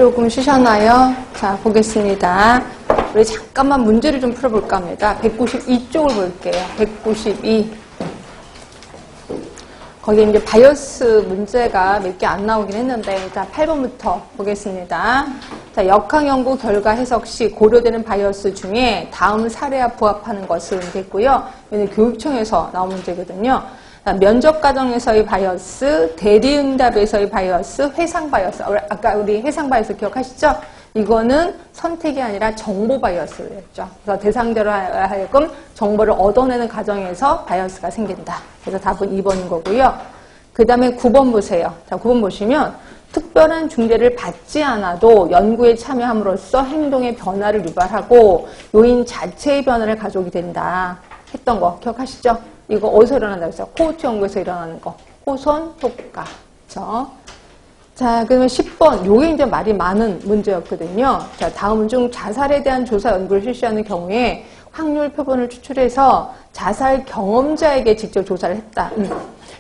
조금 쉬셨나요? 자, 보겠습니다. 우리 잠깐만 문제를 좀 풀어볼까 합니다. 192쪽을 볼게요. 192. 거기 이제 바이어스 문제가 몇 개 안 나오긴 했는데, 자, 8번부터 보겠습니다. 자, 역학 연구 결과 해석 시 고려되는 바이어스 중에 다음 사례와 부합하는 것은 됐고요. 이는 교육청에서 나온 문제거든요. 자, 면접 과정에서의 바이어스, 대리응답에서의 바이어스, 회상 바이어스. 아까 우리 회상 바이어스 기억하시죠? 이거는 선택이 아니라 정보 바이어스였죠. 그래서 대상자로 하여금 정보를 얻어내는 과정에서 바이어스가 생긴다. 그래서 답은 2번인 거고요. 그 다음에 9번 보세요. 자, 9번 보시면 특별한 중재를 받지 않아도 연구에 참여함으로써 행동의 변화를 유발하고 요인 자체의 변화를 가져오게 된다. 했던 거 기억하시죠? 이거 어디서 일어난다고 했어요? 코호트 연구에서 일어나는 거. 호선 효과. 그렇죠? 자, 그러면 10번. 요게 이제 말이 많은 문제였거든요. 자, 다음은 중 자살에 대한 조사 연구를 실시하는 경우에 확률 표본을 추출해서 자살 경험자에게 직접 조사를 했다.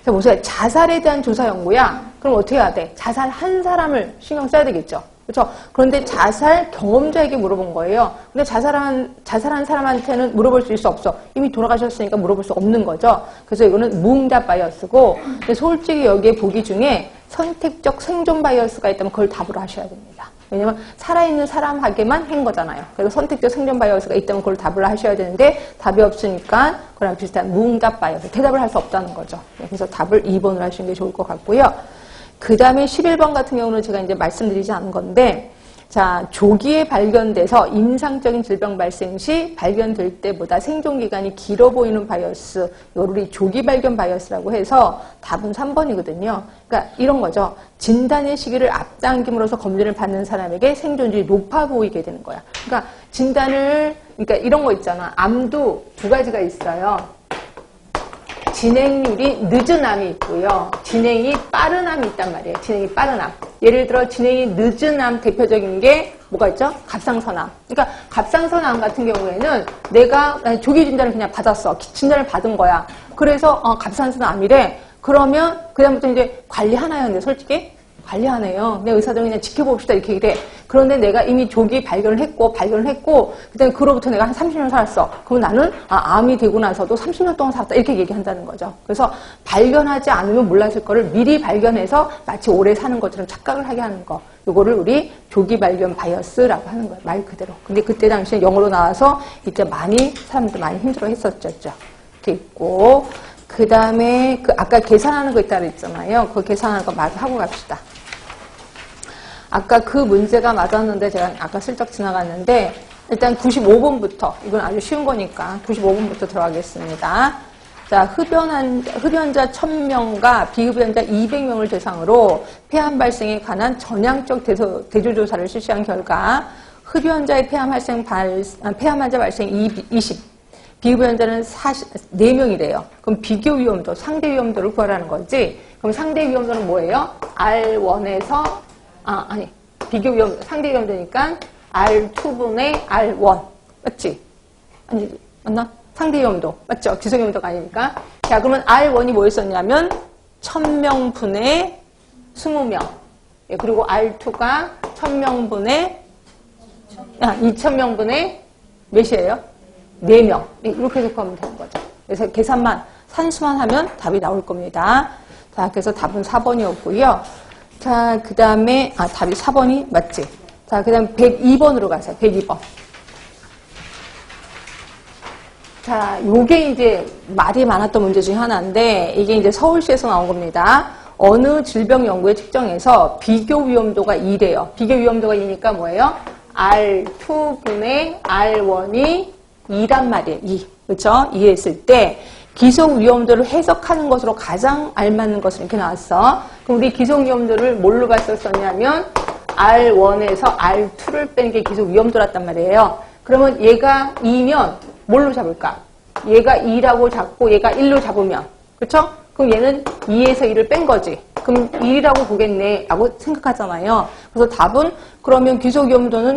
자, 보세요. 자살에 대한 조사 연구야. 그럼 어떻게 해야 돼? 자살한 사람을 신경 써야 되겠죠. 그렇죠? 그런데 자살 경험자에게 물어본 거예요. 근데 자살한 사람한테는 물어볼 수 있어 없어? 이미 돌아가셨으니까 물어볼 수 없는 거죠. 그래서 이거는 무응답 바이어스고, 근데 솔직히 여기에 보기 중에 선택적 생존 바이어스가 있다면 그걸 답으로 하셔야 됩니다. 왜냐면 살아있는 사람에게만 한 거잖아요. 그래서 선택적 생존 바이어스가 있다면 그걸 답을 하셔야 되는데 답이 없으니까 그랑 비슷한 무응답 바이어스, 대답을 할 수 없다는 거죠. 그래서 답을 2번으로 하시는 게 좋을 것 같고요. 그 다음에 11번 같은 경우는 제가 이제 말씀드리지 않은 건데, 자, 조기에 발견돼서 임상적인 질병 발생 시 발견될 때보다 생존 기간이 길어 보이는 바이어스, 이걸 우리 조기 발견 바이어스라고 해서 답은 3번이거든요. 그러니까 이런 거죠. 진단의 시기를 앞당김으로써 검진을 받는 사람에게 생존율이 높아 보이게 되는 거야. 그러니까 진단을, 그러니까 이런 거 있잖아. 암도 두 가지가 있어요. 진행률이 늦은 암이 있고요. 진행이 빠른 암이 있단 말이에요. 진행이 빠른 암. 예를 들어 진행이 늦은 암 대표적인 게 뭐가 있죠? 갑상선암. 그러니까 갑상선암 같은 경우에는 내가 조기 진단을 그냥 받았어. 진단을 받은 거야. 그래서 갑상선암이래. 그러면 그다음부터 이제 관리하나요? 근데 솔직히 관리하네요. 내 의사들은 그냥 지켜봅시다 이렇게 이래. 그런데 내가 이미 조기 발견을 했고 그다음에 그로부터 내가 한 30년 살았어. 그럼 나는 암이 되고 나서도 30년 동안 살았다 이렇게 얘기한다는 거죠. 그래서 발견하지 않으면 몰랐을 거를 미리 발견해서 마치 오래 사는 것처럼 착각을 하게 하는 거. 요거를 우리 조기 발견 바이어스라고 하는 거예요. 말 그대로. 근데 그때 당시에 영어로 나와서 이제 사람들 많이 힘들어 했었죠. 이렇게 있고. 그 다음에 아까 계산하는 거 있다 그랬잖아요. 그 계산하는 거 마저 하고 갑시다. 아까 그 문제가 맞았는데 제가 아까 슬쩍 지나갔는데 일단 95번부터 이건 아주 쉬운 거니까 95번부터 들어가겠습니다. 자, 흡연자 1000명과 비흡연자 200명을 대상으로 폐암 발생에 관한 전향적 대조조사를 실시한 결과 흡연자의 폐암 환자 발생 20, 비흡연자는 4명이래요. 그럼 비교 위험도, 상대 위험도를 구하라는 거지. 그럼 상대 위험도는 뭐예요? R1에서, 비교 위험, 상대 위험도니까 R2분의 R1. 맞지? 아니, 맞나? 상대 위험도. 맞죠? 기속 위험도가 아니니까. 자, 그러면 R1이 뭐였었냐면, 1000명 분의 20명. 예, 그리고 R2가 1000명 분의, 2000명 분의 몇이에요? 4명. 이렇게 해석하면 되는 거죠. 그래서 계산만, 산수만 하면 답이 나올 겁니다. 자, 그래서 답은 4번이었고요. 자, 그 다음에, 답이 4번이 맞지? 자, 그 다음에 102번으로 가세요. 102번. 자, 요게 이제 말이 많았던 문제 중에 하나인데, 이게 이제 서울시에서 나온 겁니다. 어느 질병 연구에 측정해서 비교 위험도가 2래요. 비교 위험도가 2니까 뭐예요? R2분의 R1이 2란 말이에요. 2. 그렇죠? 2 했을 때 기속 위험도를 해석하는 것으로 가장 알맞는 것은 이렇게 나왔어. 그럼 우리 기속 위험도를 뭘로 봤었냐면 R1에서 R2를 빼는 게 기속 위험도랐단 말이에요. 그러면 얘가 2면 뭘로 잡을까? 얘가 2라고 잡고 얘가 1로 잡으면. 그렇죠? 그럼 얘는 2에서 1을 뺀 거지. 그럼 1이라고 보겠네 라고 생각하잖아요. 그래서 답은 그러면 기속 위험도는